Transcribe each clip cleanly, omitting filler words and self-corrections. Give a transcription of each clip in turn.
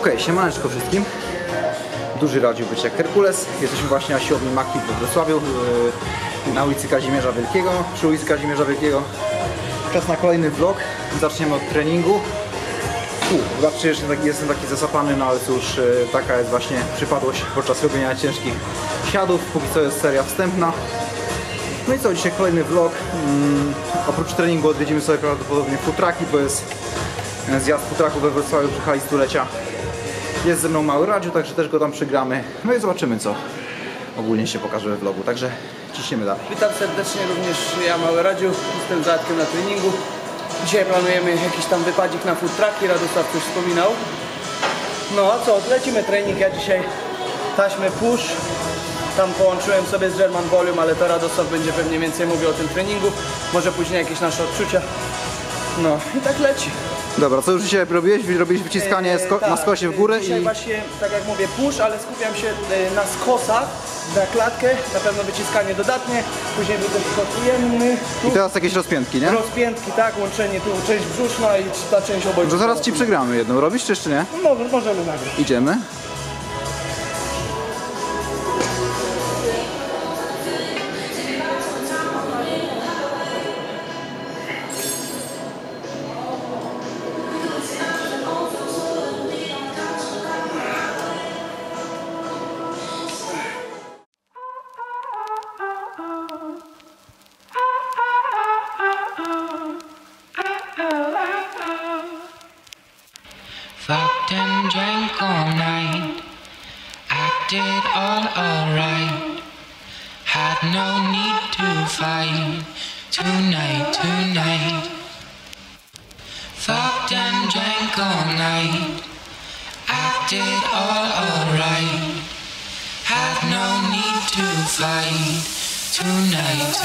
Okej, siemaneczko wszystkim. Duży Radziu być jak Herkules. Jesteśmy właśnie na siłowni Maki we Wrocławiu, na ulicy Kazimierza Wielkiego, przy ulicy Kazimierza Wielkiego. Czas na kolejny vlog. Zaczniemy od treningu. Zobaczcie, jeszcze jestem taki zasapany, no ale cóż, taka jest właśnie przypadłość podczas robienia ciężkich siadów. Póki co jest seria wstępna. No i co, dzisiaj kolejny vlog. Oprócz treningu odwiedzimy sobie prawdopodobnie food trucki, bo jest zjazd food trucków we Wrocławiu przy hali stulecia. Jest ze mną mały Radziu, także też go tam przygramy. No i zobaczymy, co ogólnie się pokaże we vlogu, także ciśniemy dalej. Witam serdecznie, również ja, mały Radziu, jestem za Radkiem na treningu. Dzisiaj planujemy jakiś tam wypadzik na food trucki, Radosław coś wspominał. No a co, lecimy trening, ja dzisiaj taśmy push. Tam połączyłem sobie z German Volume, ale to Radosław będzie pewnie więcej mówił o tym treningu. Może później jakieś nasze odczucia. No i tak leci. Dobra, co już dzisiaj robiłeś? Robiliś wyciskanie na skosie w górę dzisiaj i... właśnie, tak jak mówię, push, ale skupiam się na skosach, na klatkę, na pewno wyciskanie dodatnie, później był też skok ujemny. I teraz jakieś rozpiętki, nie? Rozpiętki, tak, łączenie tu, część brzuszna i ta część obojczyka. To zaraz ci przegramy jedną. Robisz czy jeszcze nie? No, możemy nagrać. Idziemy. Fucked and drank all night, acted all alright, had no need to fight, tonight. Fucked and drank all night, acted all alright, had no need to fight, tonight.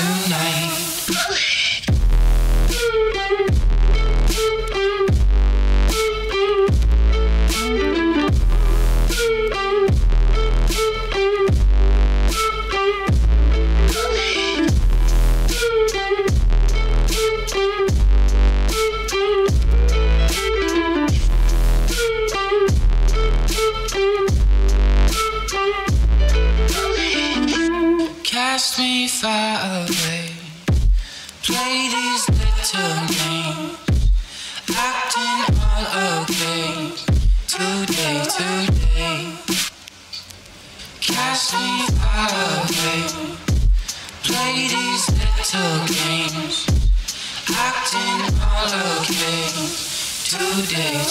Cast me far away, play these little games, acting all okay, today. Cast me far away, play these little games, acting all okay, today.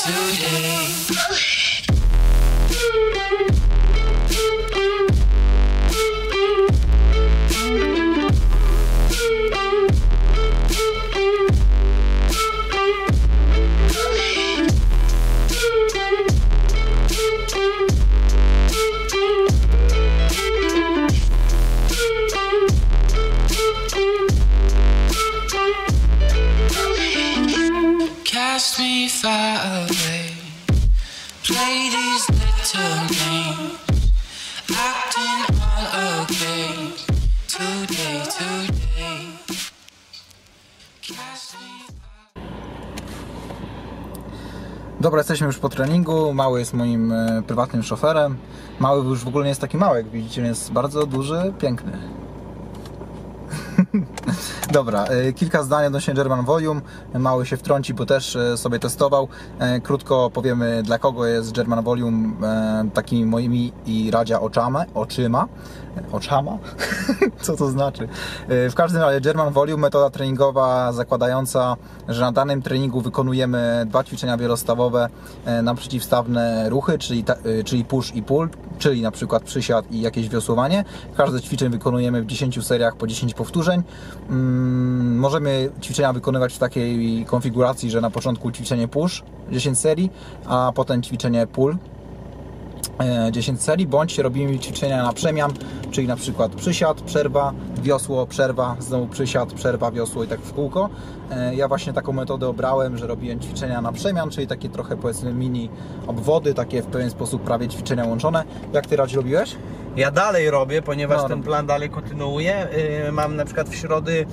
Cast me far away, play these little games, acting all okay, today. Cast me far... Dobra, jesteśmy już po treningu. Mały jest moim prywatnym szoferem. Mały już w ogóle nie jest taki mały, jak widzicie, jest bardzo duży, piękny. Dobra, kilka zdań odnośnie German Volume. Mały się wtrąci, bo też sobie testował. Krótko powiemy, dla kogo jest German Volume takimi moimi i Radzia oczyma? Co to znaczy? W każdym razie German Volume, metoda treningowa zakładająca, że na danym treningu wykonujemy 2 ćwiczenia wielostawowe na przeciwstawne ruchy, czyli push i pull, czyli na przykład przysiad i jakieś wiosłowanie. Każde ćwiczenie wykonujemy w 10 seriach po 10 powtórzeń. Możemy ćwiczenia wykonywać w takiej konfiguracji, że na początku ćwiczenie push 10 serii, a potem ćwiczenie pull 10 serii, bądź robimy ćwiczenia na przemian, czyli na przykład przysiad, przerwa, wiosło, przerwa, znowu przysiad, przerwa, wiosło i tak w kółko. Ja właśnie taką metodę obrałem, że robiłem ćwiczenia na przemian, czyli takie trochę powiedzmy mini obwody, takie w pewien sposób prawie ćwiczenia łączone. Jak Ty Radzi robiłeś? Ja dalej robię, ponieważ No, ten plan dalej kontynuuję. Mam na przykład w środy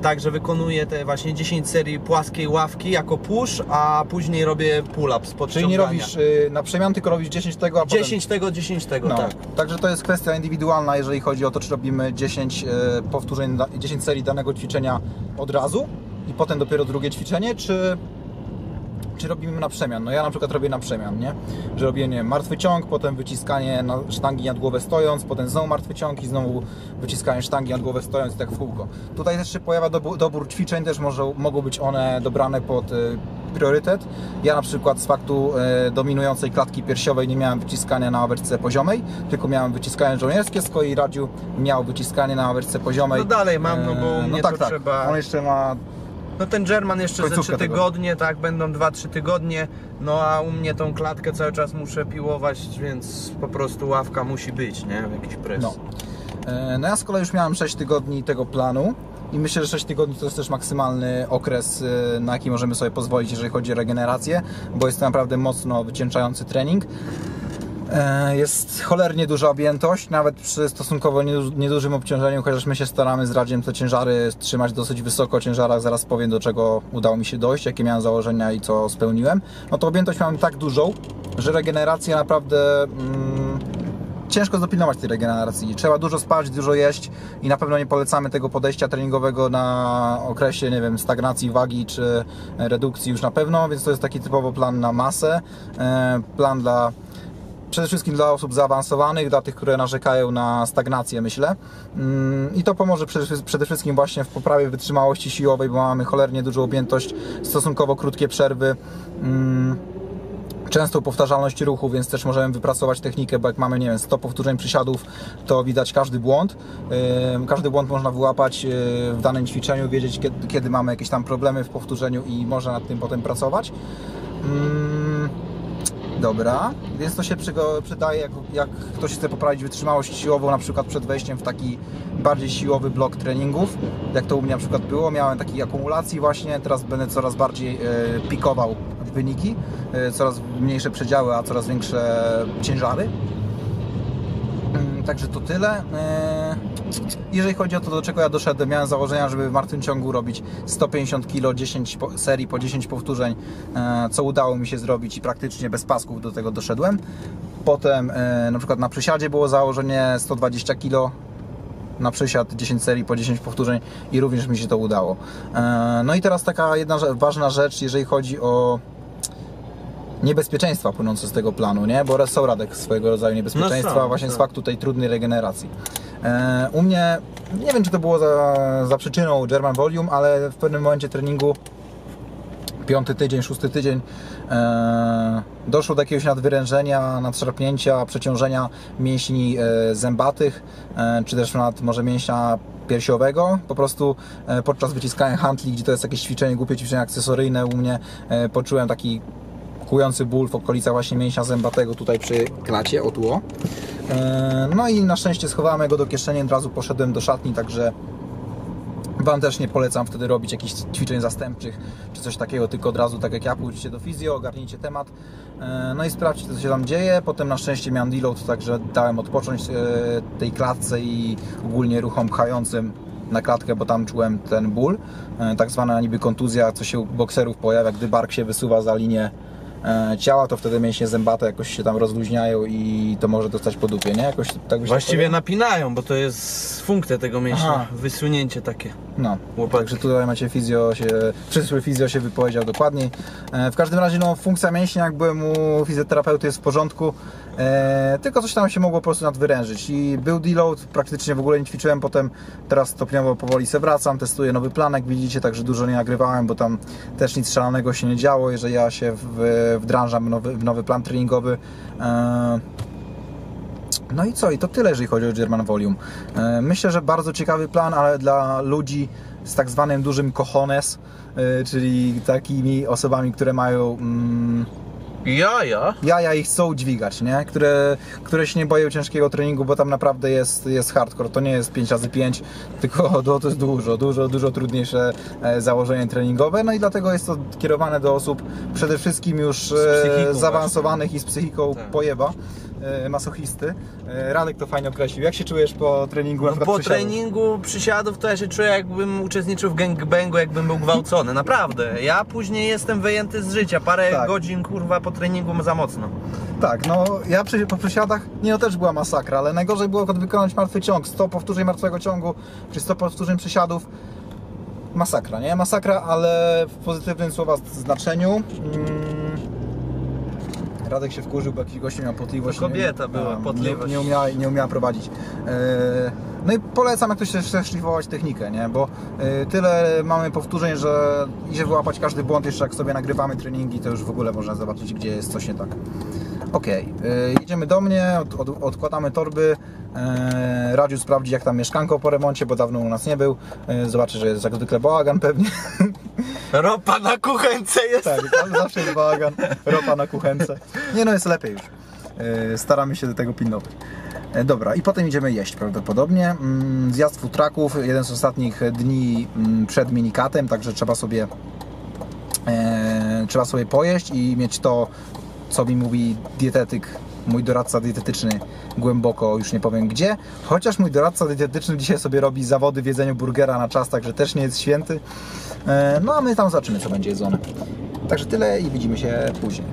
tak, że wykonuję te właśnie 10 serii płaskiej ławki jako push, a później robię pull-up z podciągania. Czyli nie robisz na przemian, tylko robisz 10 tego, a 10 tego, 10 tego, potem... tak. Także to jest kwestia indywidualna, jeżeli chodzi o to, czy robimy 10 powtórzeń, 10 serii danego ćwiczenia od razu i potem dopiero drugie ćwiczenie, czy robimy na przemian. No ja na przykład robię na przemian, nie? Że robię, nie wiem, martwy ciąg, potem wyciskanie na sztangi nad głowę stojąc, potem znowu martwy ciąg i znowu wyciskanie sztangi nad głowę stojąc i tak w kółko. Tutaj też się pojawia dobór ćwiczeń, też mogą być one dobrane pod priorytet. Ja na przykład z faktu dominującej klatki piersiowej nie miałem wyciskania na ławeczce poziomej, tylko miałem wyciskanie żołnierskie, z kolei Radziu miał wyciskanie na ławeczce poziomej. No dalej mam, no bo u mnie tak, to trzeba... On jeszcze ma... No ten German jeszcze za Końcówkę 3 tygodnie, tak, będą 2-3 tygodnie, no a u mnie tą klatkę cały czas muszę piłować, więc po prostu ławka musi być, nie? Jakiś pres. No ja z kolei już miałem 6 tygodni tego planu i myślę, że 6 tygodni to jest też maksymalny okres, na jaki możemy sobie pozwolić, jeżeli chodzi o regenerację, bo jest to naprawdę mocno wycieńczający trening. Jest cholernie duża objętość, nawet przy stosunkowo niedużym obciążeniu, chociaż my się staramy z Radziem te ciężary trzymać dosyć wysoko. O ciężarach zaraz powiem, do czego udało mi się dojść, jakie miałem założenia i co spełniłem. No to objętość miałem tak dużą, że regeneracja naprawdę... ciężko dopilnować tej regeneracji. Trzeba dużo spać, dużo jeść i na pewno nie polecamy tego podejścia treningowego na okresie, nie wiem, stagnacji wagi czy redukcji już na pewno, więc to jest taki typowo plan na masę, plan przede wszystkim dla osób zaawansowanych, dla tych, które narzekają na stagnację, myślę. I to pomoże przede wszystkim właśnie w poprawie wytrzymałości siłowej, bo mamy cholernie dużą objętość, stosunkowo krótkie przerwy, częstą powtarzalność ruchu, więc też możemy wypracować technikę, bo jak mamy, nie wiem, 100 powtórzeń przysiadów, to widać każdy błąd. Każdy błąd można wyłapać w danym ćwiczeniu, wiedzieć kiedy mamy jakieś tam problemy w powtórzeniu i można nad tym potem pracować. Dobra, więc to się przydaje, jak ktoś chce poprawić wytrzymałość siłową, na przykład przed wejściem w taki bardziej siłowy blok treningów, jak to u mnie na przykład było. Miałem takiej akumulacji właśnie, teraz będę coraz bardziej pikował wyniki, coraz mniejsze przedziały, a coraz większe ciężary. Także to tyle. Jeżeli chodzi o to, do czego ja doszedłem, miałem założenia, żeby w martwym ciągu robić 150 kg, 10 serii po 10 powtórzeń, co udało mi się zrobić i praktycznie bez pasków do tego doszedłem. Potem na przykład na przysiadzie było założenie 120 kg na przysiad, 10 serii po 10 powtórzeń i również mi się to udało. No i teraz taka jedna ważna rzecz, jeżeli chodzi o niebezpieczeństwa płynące z tego planu, nie? Bo są, Radek, swojego rodzaju niebezpieczeństwa, No właśnie z faktu tej trudnej regeneracji. U mnie, nie wiem, czy to było za przyczyną German Volume, ale w pewnym momencie treningu, 5. tydzień, 6. tydzień, doszło do jakiegoś nadwyrężenia, nadszarpnięcia, przeciążenia mięśni zębatych, czy też może mięśnia piersiowego. Po prostu podczas wyciskania hantli, gdzie to jest jakieś ćwiczenie, głupie ćwiczenie akcesoryjne, u mnie poczułem taki kujący ból w okolicach właśnie mięśnia zębatego tutaj przy klacie, o tu. No i na szczęście schowałem go do kieszeni, od razu poszedłem do szatni, także Wam też nie polecam wtedy robić jakichś ćwiczeń zastępczych czy coś takiego, tylko od razu, tak jak ja, pójdźcie do fizjo, ogarnijcie temat, no i sprawdźcie, co się tam dzieje. Potem na szczęście miałem deload, także dałem odpocząć tej klatce i ogólnie ruchom pchającym na klatkę, bo tam czułem ten ból, tak zwana niby kontuzja, co się u bokserów pojawia, gdy bark się wysuwa za linię ciała, to wtedy mięśnie zębate jakoś się tam rozluźniają i to może dostać po dupie, nie? Jakoś tak by się Właściwie napinają, bo to jest funkcja tego mięśnia, Aha. wysunięcie takie. No, Łopatki. także tutaj macie przyszły fizjo się wypowiedział dokładniej. W każdym razie, no, funkcja mięśnia, jak byłem u fizjoterapeuty, jest w porządku, tylko coś tam się mogło po prostu nadwyrężyć i był deload, praktycznie w ogóle nie ćwiczyłem, potem teraz stopniowo powoli se wracam, testuję nowy plan, jak widzicie, także dużo nie nagrywałem, bo tam też nic szalonego się nie działo, jeżeli ja się wdrażam w nowy plan treningowy. No i co? I to tyle, jeżeli chodzi o German Volume. Myślę, że bardzo ciekawy plan, ale dla ludzi z tak zwanym dużym cojones, czyli takimi osobami, które mają Jaja ich chcą dźwigać, nie? Które się nie boją ciężkiego treningu, bo tam naprawdę jest hardcore. To nie jest 5x5, tylko to jest dużo trudniejsze założenie treningowe. No i dlatego jest to kierowane do osób przede wszystkim już zaawansowanych i z psychiką pojeba, masochisty. Radek to fajnie określił. Jak się czujesz po treningu? No po treningu przysiadów to ja się czuję, jakbym uczestniczył w gangbangu, jakbym był gwałcony, naprawdę. Ja później jestem wyjęty z życia, parę godzin kurwa po treningu za mocno. Tak, no ja po przysiadach, też była masakra, ale najgorzej było wykonać martwy ciąg, 100 powtórzeń martwego ciągu, czy 100 powtórzeń przysiadów. Masakra, nie? Masakra, ale w pozytywnym słowa znaczeniu. Radek się wkurzył, bo jakiś gościu miał potliwość. To kobieta była, potliwość. Nie umiała prowadzić. No i polecam, jak ktoś chce szlifować technikę, nie? Bo tyle mamy powtórzeń, że idzie wyłapać każdy błąd. Jeszcze jak sobie nagrywamy treningi, to już w ogóle można zobaczyć, gdzie jest coś nie tak. Ok, jedziemy do mnie, odkładamy torby. Radziu sprawdzi, jak tam mieszkanko po remoncie, bo dawno u nas nie był. Zobaczy, że jest jak zwykle bałagan pewnie. Ropa na kuchence jest. Tak, zawsze jest bałagan. Ropa na kuchence. Nie, no jest lepiej już. Staramy się do tego pilnować. Dobra, i potem idziemy jeść prawdopodobnie. Zjazd food trucków, jeden z ostatnich dni przed minikatem, także trzeba sobie pojeść i mieć to, co mi mówi dietetyk, mój doradca dietetyczny głęboko, już nie powiem gdzie. Chociaż mój doradca dietetyczny dzisiaj sobie robi zawody w jedzeniu burgera na czas, także też nie jest święty. No a my tam zobaczymy, co będzie jedzone. Także tyle i widzimy się później.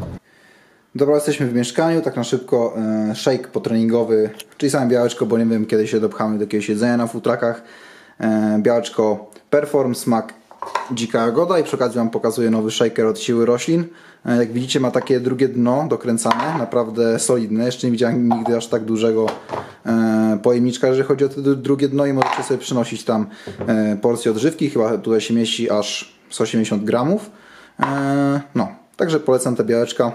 Dobra, jesteśmy w mieszkaniu, tak na szybko. Shake potreningowy, czyli same białeczko, bo nie wiem, kiedy się dopchamy do jakiegoś jedzenia na food truckach. Białeczko Perform, smak dzika jagoda i przy okazji Wam pokazuję nowy shaker od Siły Roślin. Jak widzicie, ma takie drugie dno dokręcane, naprawdę solidne. Jeszcze nie widziałem nigdy aż tak dużego pojemniczka, jeżeli chodzi o to drugie dno, i możecie sobie przynosić tam porcję odżywki. Chyba tutaj się mieści aż 180 gramów. No, także polecam te białeczka.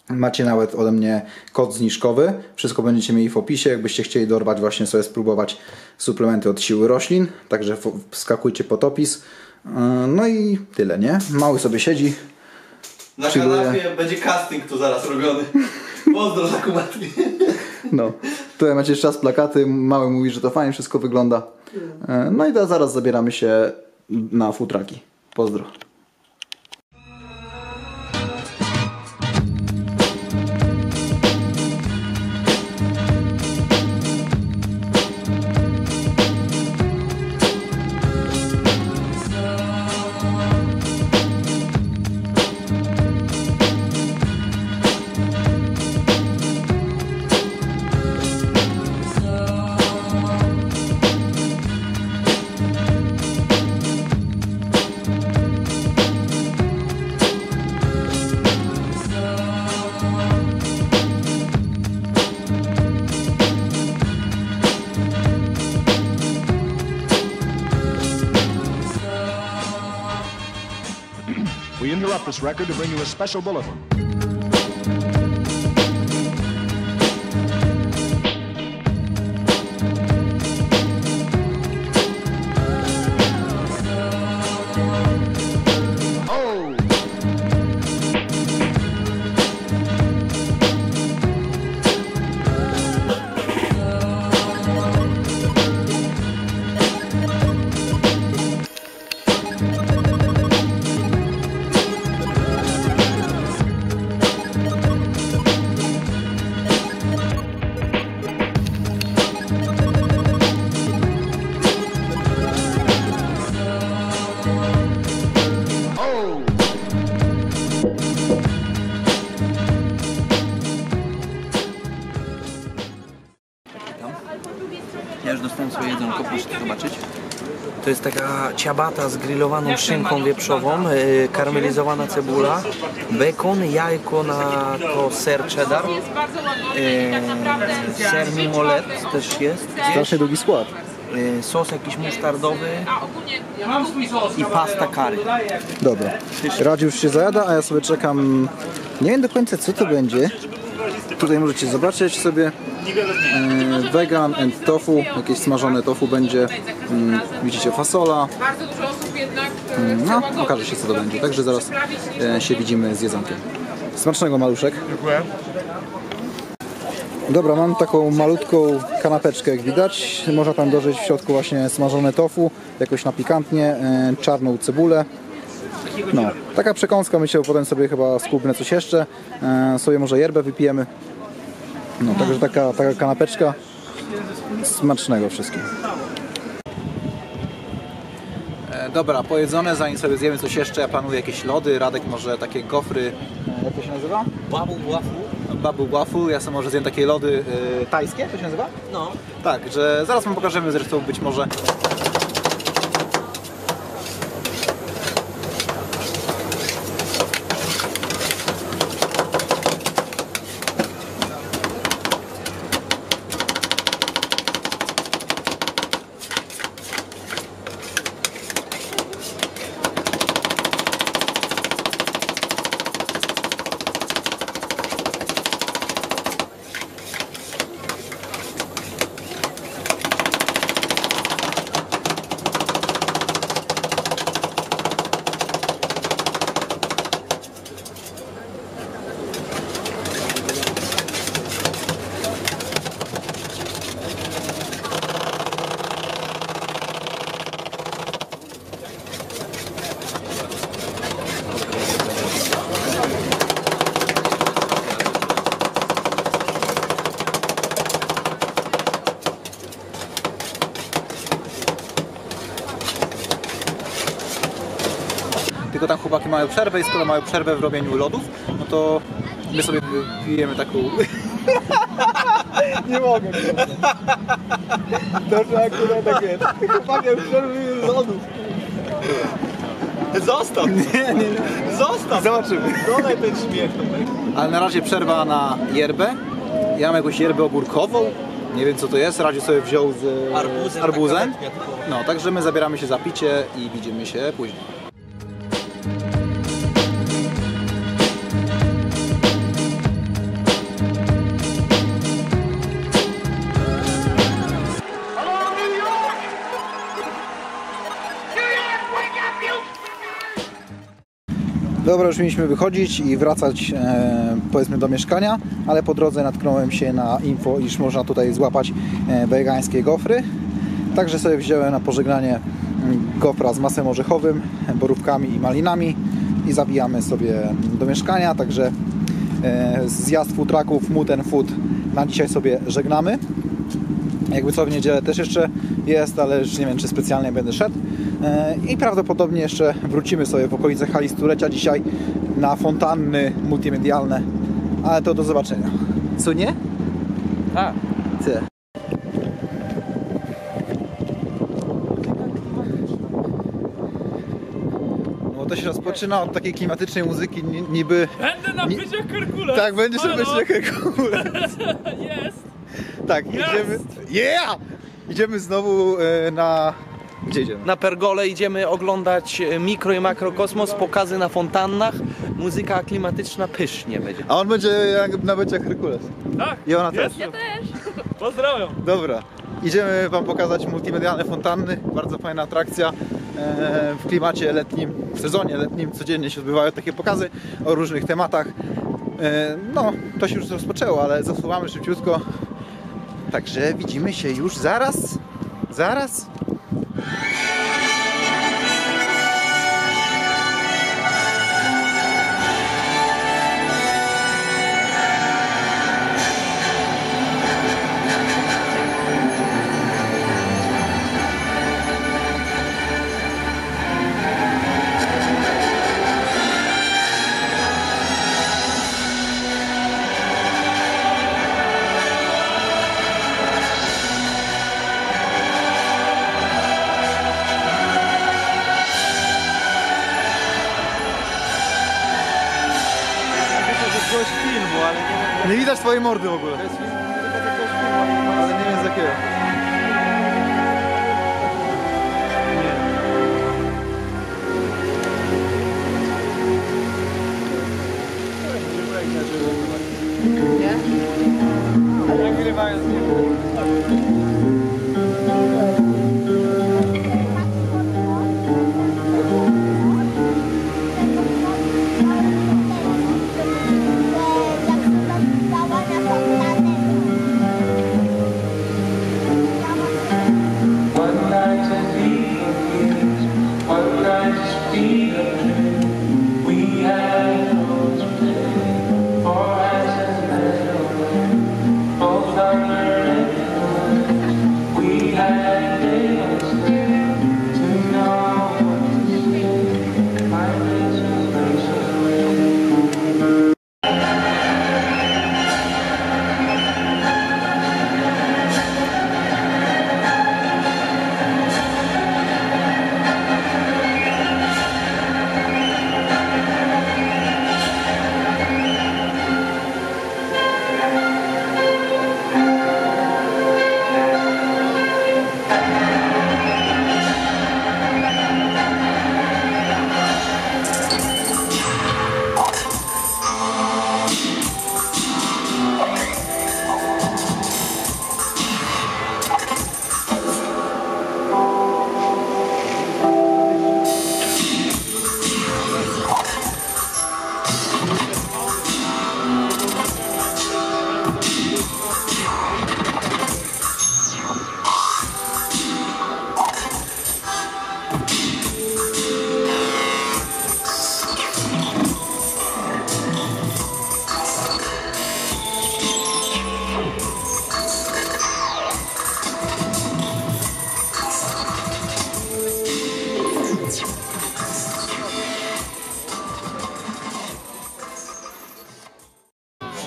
Macie nawet ode mnie kod zniżkowy. Wszystko będziecie mieli w opisie, jakbyście chcieli dorwać właśnie sobie spróbować suplementy od Siły Roślin. Także wskakujcie pod opis. No i tyle, nie? Mały sobie siedzi. Na kanapie będzie casting tu zaraz robiony. Pozdro za kumatki. No, tutaj macie jeszcze raz plakaty. Mały mówi, że to fajnie wszystko wygląda. No i teraz zaraz zabieramy się na food trucki. Pozdro. We interrupt this record to bring you a special bulletin. Ja już dostałem swoje jedzonko, proszę to zobaczyć. To jest taka ciabata z grillowaną szynką wieprzową, karmelizowana cebula, bekon, jajko na to ser cheddar, ser mimolet też jest, Strasznie długi skład. sos jakiś musztardowy i pasta curry. Dobra. Radzi już się zajada, a ja sobie czekam. Nie wiem do końca, co to będzie. Tutaj możecie zobaczyć sobie vegan and tofu, jakieś smażone tofu będzie. Widzicie, fasola. Bardzo dużo osób jednak No, okaże się, co to będzie. Także zaraz się widzimy z jedzonkiem. Smacznego, Maluszek. Dziękuję. Dobra, mam taką malutką kanapeczkę, jak widać. Można tam dożyć w środku właśnie smażone tofu, jakoś na pikantnie, czarną cebulę. No, taka przekąska, myślę, potem sobie chyba skubnę coś jeszcze. Sobie może yerbę wypijemy. No, także taka kanapeczka. Smacznego wszystkim. Dobra, pojedzone, zanim sobie zjemy coś jeszcze, ja planuję jakieś lody, Radek może takie gofry, jak to się nazywa? Babu waffle, ja sobie może zjem takie lody tajskie, to się nazywa? No. Tak, że zaraz wam pokażemy, zresztą być może. Tylko tam chłopaki mają przerwę i skoro mają przerwę w robieniu lodów, no to my sobie pijemy taką... Nie mogę. To że akurat tak jest. Chłopaki mają przerwę lodów. Zostaw! Nie. Zostaw! Zobaczymy. Dodaj ten śmiech. Ale na razie przerwa na yerbę. Ja mam jakąś yerbę ogórkową. Nie wiem co to jest. Radziu sobie wziął z arbuzem. No, także my zabieramy się za picie i widzimy się później. Dobra, już mieliśmy wychodzić i wracać powiedzmy do mieszkania, ale po drodze natknąłem się na info, iż można tutaj złapać wegańskie gofry. Także sobie wziąłem na pożegnanie gofra z masłem orzechowym, borówkami i malinami i zabijamy sobie do mieszkania. Także zjazd food trucków Muten Food na dzisiaj sobie żegnamy. Jakby co, w niedzielę też jeszcze jest, ale już nie wiem, czy specjalnie będę szedł. I prawdopodobnie jeszcze wrócimy sobie w okolice hali stulecia dzisiaj na fontanny multimedialne, ale to do zobaczenia. Co nie? Tak. Ty. No to się rozpoczyna od takiej klimatycznej muzyki niby... Będę na pyciach Herkules! Tak, będziesz na pyciach Herkules. Jest! Tak, idziemy... Yeah! Idziemy znowu na... Gdzie idziemy? Na Pergolę idziemy oglądać mikro i makrokosmos, pokazy na fontannach, muzyka klimatyczna pysznie będzie. A on będzie jak na byciach Herkules. Tak! I ona też? Ja też! Pozdrawiam! Dobra, idziemy wam pokazać multimedialne fontanny. Bardzo fajna atrakcja. W klimacie letnim, w sezonie letnim codziennie się odbywają takie pokazy o różnych tematach. No, to się już rozpoczęło, ale zasuwamy szybciutko. Także widzimy się już zaraz. Zaraz. Filmu, ale nie... Nie widać twojej mordy w ogóle. To jest film, Ale nie wiem z jakiego.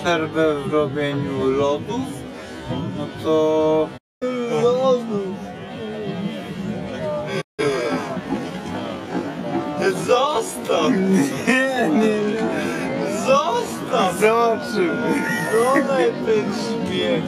przerwę w robieniu lodów, no to... Zostaw! Nie. Zostaw! Zobaczymy. Dodaj ten śmiech.